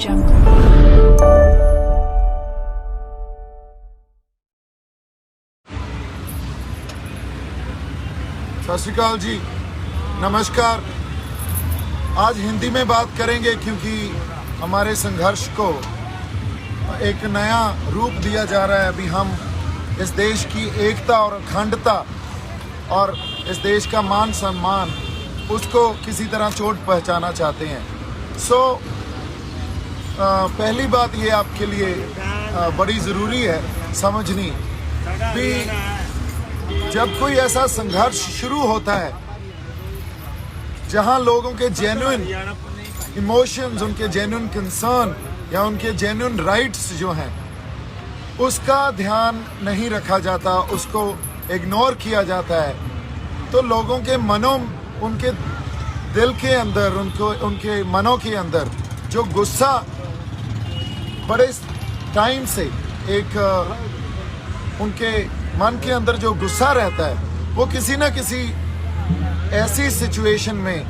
सत श्री अकाल जी, नमस्कार। आज हिंदी में बात करेंगे क्योंकि हमारे संघर्ष को एक नया रूप दिया जा रहा है। अभी हम इस देश की एकता और अखंडता और इस देश का मान सम्मान, उसको किसी तरह चोट पहुंचाना चाहते हैं। पहली बात ये आपके लिए बड़ी ज़रूरी है समझनी भी, जब कोई ऐसा संघर्ष शुरू होता है जहां लोगों के जेन्युइन इमोशंस, उनके जेन्युइन कंसर्न या उनके जेन्युइन राइट्स जो हैं, उसका ध्यान नहीं रखा जाता, उसको इग्नोर किया जाता है, तो लोगों के मनों, उनके दिल के अंदर, उनके मनों के अंदर जो गुस्सा बड़े टाइम से एक उनके मन के अंदर जो गुस्सा रहता है, वो किसी न किसी ऐसी सिचुएशन में,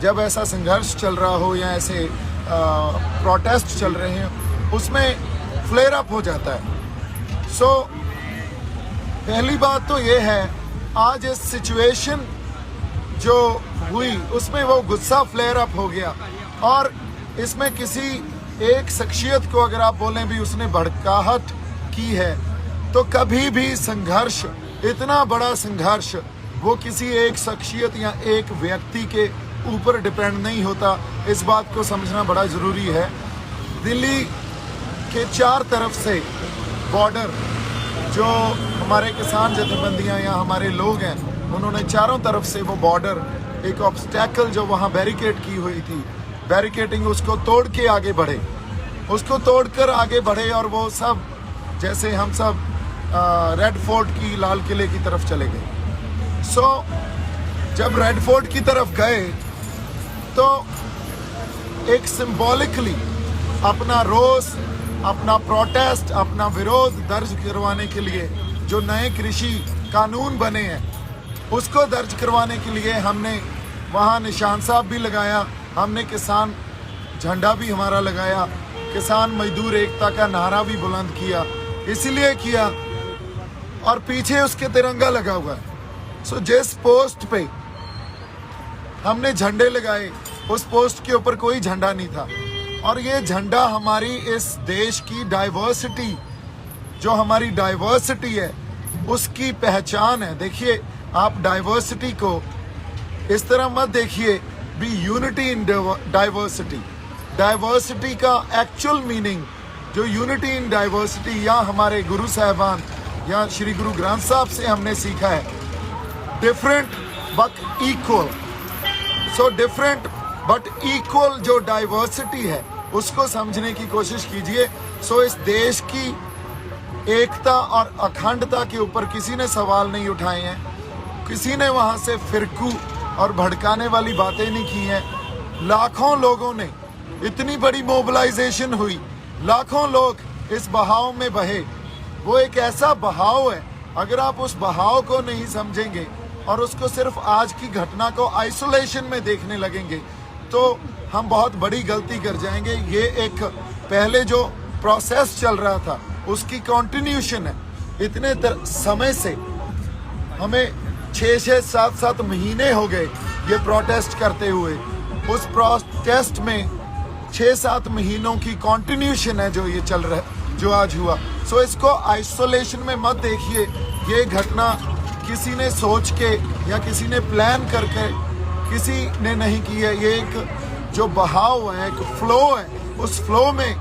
जब ऐसा संघर्ष चल रहा हो या ऐसे प्रोटेस्ट चल रहे हैं, उसमें फ्लेयर अप हो जाता है। पहली बात तो ये है, आज इस सिचुएशन जो हुई उसमें वो गुस्सा फ्लेयर अप हो गया, और इसमें किसी एक शख्सियत को अगर आप बोलें भी उसने भड़काहट की है, तो कभी भी संघर्ष, इतना बड़ा संघर्ष, वो किसी एक शख्सियत या एक व्यक्ति के ऊपर डिपेंड नहीं होता। इस बात को समझना बड़ा ज़रूरी है। दिल्ली के चार तरफ से बॉर्डर, जो हमारे किसान जथेबंदियां या हमारे लोग हैं, उन्होंने चारों तरफ से वो बॉर्डर, एक ऑब्स्टैकल जो वहाँ बैरिकेड की हुई थी, बैरिकेडिंग, उसको तोड़ के आगे बढ़े, उसको तोड़कर आगे बढ़े, और वो सब जैसे हम सब रेड फोर्ट की, लाल किले की तरफ चले गए। जब रेड फोर्ट की तरफ गए तो एक सिंबॉलिकली अपना रोष, अपना प्रोटेस्ट, अपना विरोध दर्ज करवाने के लिए जो नए कृषि कानून बने हैं, उसको दर्ज करवाने के लिए हमने वहाँ निशान साहब भी लगाया, हमने किसान झंडा भी हमारा लगाया, किसान मजदूर एकता का नारा भी बुलंद किया। इसीलिए किया, और पीछे उसके तिरंगा लगा हुआ है। जिस पोस्ट पे हमने झंडे लगाए, उस पोस्ट के ऊपर कोई झंडा नहीं था, और ये झंडा हमारी इस देश की डाइवर्सिटी, जो हमारी डाइवर्सिटी है, उसकी पहचान है। देखिए, आप डाइवर्सिटी को इस तरह मत देखिए भी यूनिटी इन डाइवर्सिटी। डाइवर्सिटी का एक्चुअल मीनिंग, जो यूनिटी इन डाइवर्सिटी, या हमारे गुरु साहिबान या श्री गुरु ग्रंथ साहब से हमने सीखा है, different but equal. Different but equal जो डाइवर्सिटी है, उसको समझने की कोशिश कीजिए। इस देश की एकता और अखंडता के ऊपर किसी ने सवाल नहीं उठाए हैं, किसी ने वहां से फिरकू और भड़काने वाली बातें नहीं की हैं। लाखों लोगों ने, इतनी बड़ी मोबिलाइजेशन हुई, लाखों लोग इस बहाव में बहे। वो एक ऐसा बहाव है, अगर आप उस बहाव को नहीं समझेंगे और उसको सिर्फ आज की घटना को आइसोलेशन में देखने लगेंगे, तो हम बहुत बड़ी गलती कर जाएंगे। ये एक पहले जो प्रोसेस चल रहा था, उसकी कंटिन्यूशन है। इतने समय से हमें 6-6, 7-7 महीने हो गए ये प्रोटेस्ट करते हुए। उस प्रोटेस्ट में 6-7 महीनों की कंटिन्यूशन है जो ये चल रहा है, जो आज हुआ। इसको आइसोलेशन में मत देखिए। ये घटना किसी ने सोच के या किसी ने प्लान करके किसी ने नहीं की है। ये एक जो बहाव है, एक फ्लो है, उस फ्लो में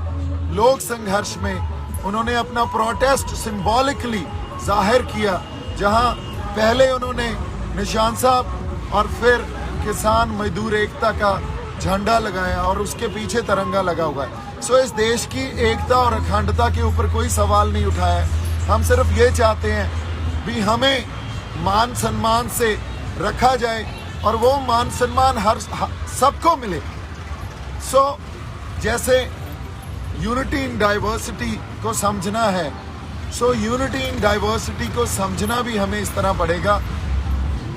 लोग संघर्ष में उन्होंने अपना प्रोटेस्ट सिंबॉलिकली जाहिर किया, जहां पहले उन्होंने निशान साहब और फिर किसान मजदूर एकता का झंडा लगाया और उसके पीछे तिरंगा लगा हुआ है। इस देश की एकता और अखंडता के ऊपर कोई सवाल नहीं उठाया। हम सिर्फ ये चाहते हैं भी हमें मान सम्मान से रखा जाए और वो मान सम्मान हर सबको मिले। जैसे यूनिटी इन डाइवर्सिटी को समझना है, यूनिटी इन डाइवर्सिटी को समझना भी हमें इस तरह पड़ेगा,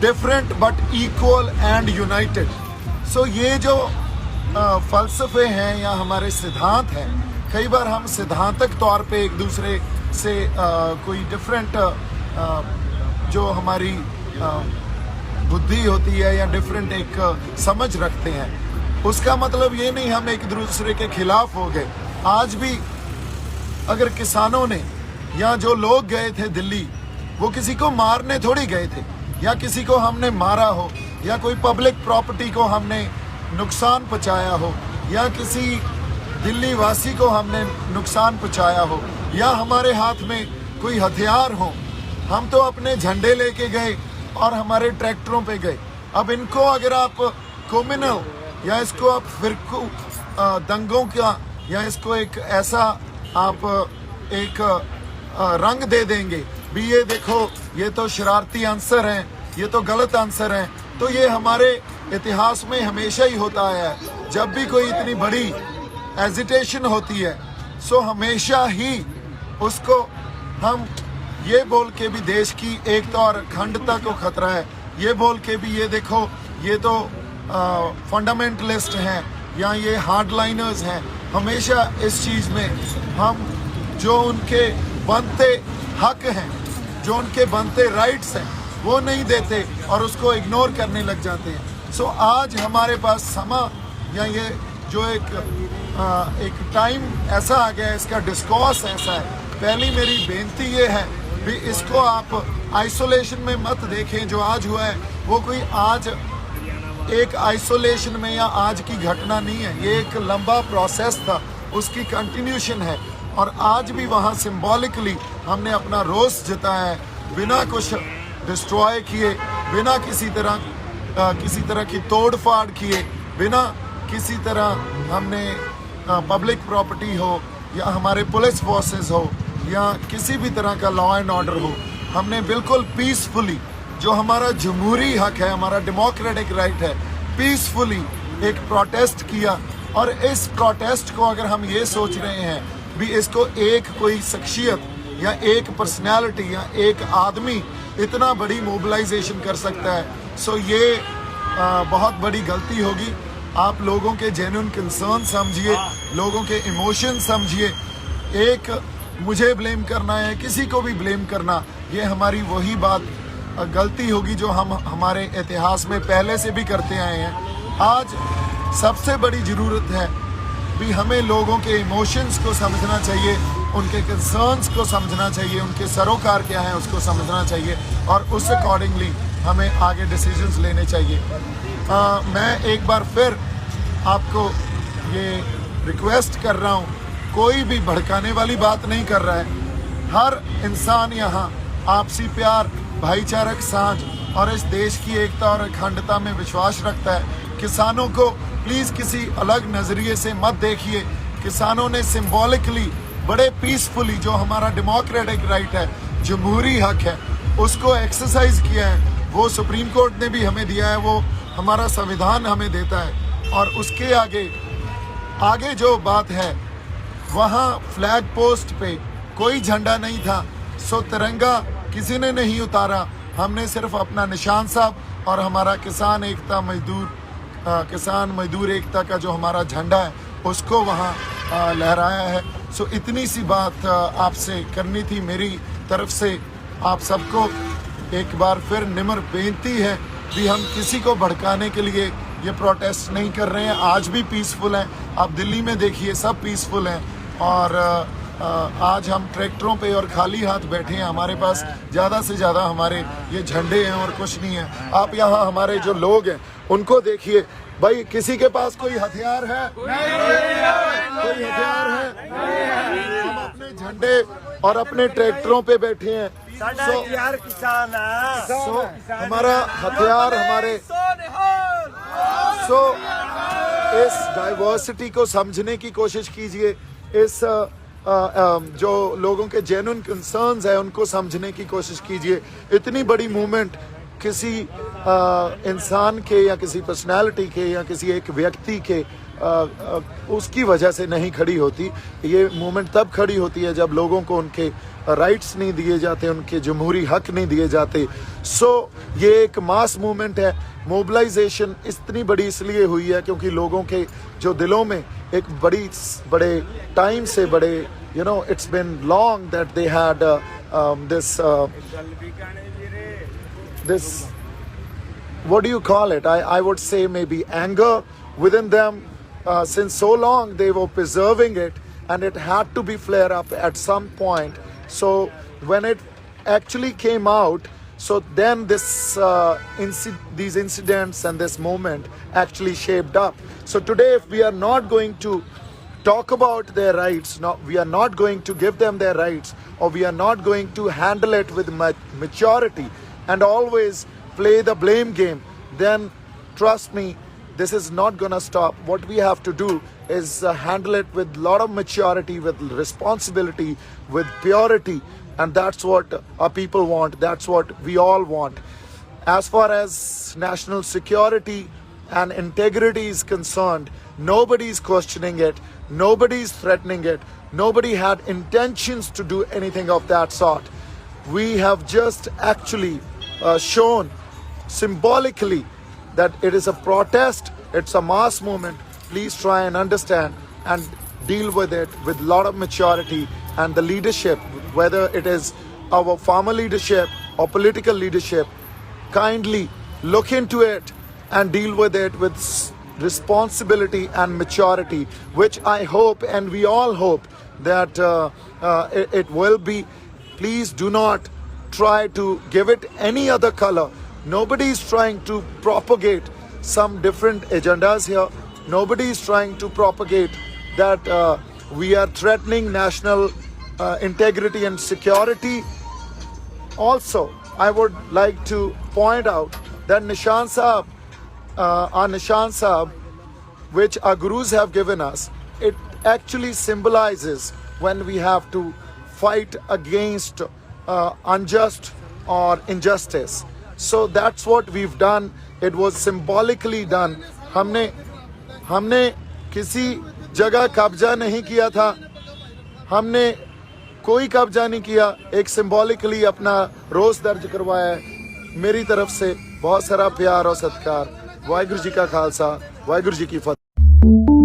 different but equal and United. ये जो फलसफे हैं या हमारे सिद्धांत हैं, कई बार हम सिद्धांतक तौर पे एक दूसरे से कोई डिफरेंट जो हमारी बुद्धि होती है या डिफरेंट एक समझ रखते हैं। उसका मतलब ये नहीं हम एक दूसरे के खिलाफ हो गए। आज भी अगर किसानों ने या जो लोग गए थे दिल्ली, वो किसी को मारने थोड़ी गए थे या किसी को हमने मारा हो या कोई पब्लिक प्रॉपर्टी को हमने नुकसान पहुंचाया हो या किसी दिल्ली वासी को हमने नुकसान पहुंचाया हो या हमारे हाथ में कोई हथियार हो। हम तो अपने झंडे लेके गए और हमारे ट्रैक्टरों पे गए। अब इनको अगर आप कम्युनल या इसको आप फिरकू दंगों का या इसको एक ऐसा आप एक रंग दे देंगे भी, ये देखो ये तो शरारती आंसर हैं, ये तो गलत आंसर हैं, तो ये हमारे इतिहास में हमेशा ही होता है। जब भी कोई इतनी बड़ी एजिटेशन होती है सो हमेशा ही उसको हम ये बोल के भी देश की एकता और अखंडता को खतरा है, ये बोल के भी ये देखो ये तो फंडामेंटलिस्ट हैं या ये हार्डलाइनर्स हैं। हमेशा इस चीज़ में हम जो उनके बनते हक हैं, जो उनके बनते राइट्स हैं, वो नहीं देते और उसको इग्नोर करने लग जाते हैं। सो आज हमारे पास समा या ये जो एक टाइम ऐसा आ गया है, इसका डिस्कोर्स ऐसा है। पहली मेरी बेनती ये है भी इसको आप आइसोलेशन में मत देखें। जो आज हुआ है वो कोई आज एक आइसोलेशन में या आज की घटना नहीं है, ये एक लंबा प्रोसेस था, उसकी कंटिन्यूशन है। और आज भी वहाँ सिंबॉलिकली हमने अपना रोष जताया है, बिना कुछ डिस्ट्रॉय किए, बिना किसी तरह की तोड़ फाड़ किए, बिना किसी तरह हमने पब्लिक प्रॉपर्टी हो या हमारे पुलिस फोर्सेस हो या किसी भी तरह का लॉ एंड ऑर्डर हो, हमने बिल्कुल पीसफुली, जो हमारा जमहूरी हक है, हमारा डेमोक्रेटिक राइट है, पीसफुली एक प्रोटेस्ट किया। और इस प्रोटेस्ट को अगर हम ये सोच रहे हैं भी इसको एक कोई शख्सियत या एक पर्सनैलिटी या एक आदमी इतना बड़ी मोबिलाइजेशन कर सकता है, सो ये बहुत बड़ी गलती होगी। आप लोगों के जेन्युइन कंसर्न समझिए, लोगों के इमोशन समझिए। एक मुझे ब्लेम करना है, किसी को भी ब्लेम करना, ये हमारी वही बात गलती होगी जो हम हमारे इतिहास में पहले से भी करते आए हैं। आज सबसे बड़ी ज़रूरत है भी हमें लोगों के इमोशंस को समझना चाहिए, उनके कंसर्न्स को समझना चाहिए, उनके सरोकार क्या है उसको समझना चाहिए और उस अकॉर्डिंगली हमें आगे डिसीजंस लेने चाहिए। मैं एक बार फिर आपको ये रिक्वेस्ट कर रहा हूँ, कोई भी भड़काने वाली बात नहीं कर रहा है। हर इंसान यहाँ आपसी प्यार, भाईचारक साझ और इस देश की एकता और अखंडता में विश्वास रखता है। किसानों को प्लीज़ किसी अलग नज़रिए से मत देखिए। किसानों ने सिंबॉलिकली बड़े पीसफुली जो हमारा डेमोक्रेटिक राइट है, जमहूरी हक है, उसको एक्सरसाइज किया है। वो सुप्रीम कोर्ट ने भी हमें दिया है, वो हमारा संविधान हमें देता है। और उसके आगे जो बात है, वहाँ फ्लैग पोस्ट पे कोई झंडा नहीं था, सो तिरंगा किसी ने नहीं उतारा। हमने सिर्फ अपना निशान साहब और हमारा किसान मजदूर एकता का जो हमारा झंडा है उसको वहाँ लहराया है। सो इतनी सी बात आपसे करनी थी मेरी तरफ से। आप सबको एक बार फिर निम्र बेनती है कि हम किसी को भड़काने के लिए ये प्रोटेस्ट नहीं कर रहे हैं। आज भी पीसफुल हैं, आप दिल्ली में देखिए सब पीसफुल हैं। और आज हम ट्रैक्टरों पे और खाली हाथ बैठे हैं, हमारे पास ज़्यादा से ज़्यादा हमारे ये झंडे हैं और कुछ नहीं है। आप यहाँ हमारे जो लोग हैं उनको देखिए, भाई किसी के पास कोई हथियार है? कोई हथियार है? हम अपने झंडे और अपने ट्रैक्टरों पे बैठे हैं। हमारा हथियार हमारे इस डाइवर्सिटी को समझने की कोशिश कीजिए। इस जो लोगों के जेन्युइन कंसर्न्स है उनको समझने की कोशिश कीजिए। इतनी बड़ी मूवमेंट किसी इंसान के या किसी पर्सनालिटी के या किसी एक व्यक्ति के उसकी वजह से नहीं खड़ी होती। ये मूवमेंट तब खड़ी होती है जब लोगों को उनके राइट्स नहीं दिए जाते, उनके जमहूरी हक नहीं दिए जाते। सो ये एक मास मूवमेंट है। मोबिलाइजेशन इतनी बड़ी इसलिए हुई है क्योंकि लोगों के जो दिलों में एक बड़े टाइम से बड़े it's been long that they had this what do you call it? I would say maybe anger within them. Since so long they were preserving it, and it had to be flare up at some point. So when it actually came out, so then these incidents and this moment actually shaped up. So today, if we are not going to talk about their rights, we are not going to give them their rights, or we are not going to handle it with maturity and always play the blame game, then trust me, this is not gonna stop. What we have to do is handle it with a lot of maturity, with responsibility, with purity, and that's what our people want. That's what we all want. As far as national security and integrity is concerned, nobody is questioning it, nobody is threatening it, nobody had intentions to do anything of that sort. We have just actually shown symbolically that it is a protest, it's a mass movement. Please try and understand and deal with it with a lot of maturity, and the leadership, whether it is our farmer leadership or political leadership, kindly look into it and deal with it with responsibility and maturity, which I hope and we all hope that it will be. Please do not try to give it any other color. Nobody is trying to propagate some different agendas here. Nobody is trying to propagate that we are threatening national integrity and security. Also, I would like to point out that Nishan Sahib, our Nishan Sahib, which our gurus have given us, it actually symbolizes when we have to fight against unjust or injustice. So that's what we've done. It was symbolically done. हमने किसी जगह कब्जा नहीं किया था, हमने कोई कब्जा नहीं किया, एक सिंबॉलिकली अपना रोज दर्ज करवाया है। मेरी तरफ से बहुत सारा प्यार और सत्कार। वाहिगुरु जी का खालसा, वाहिगुरु जी की फतेह।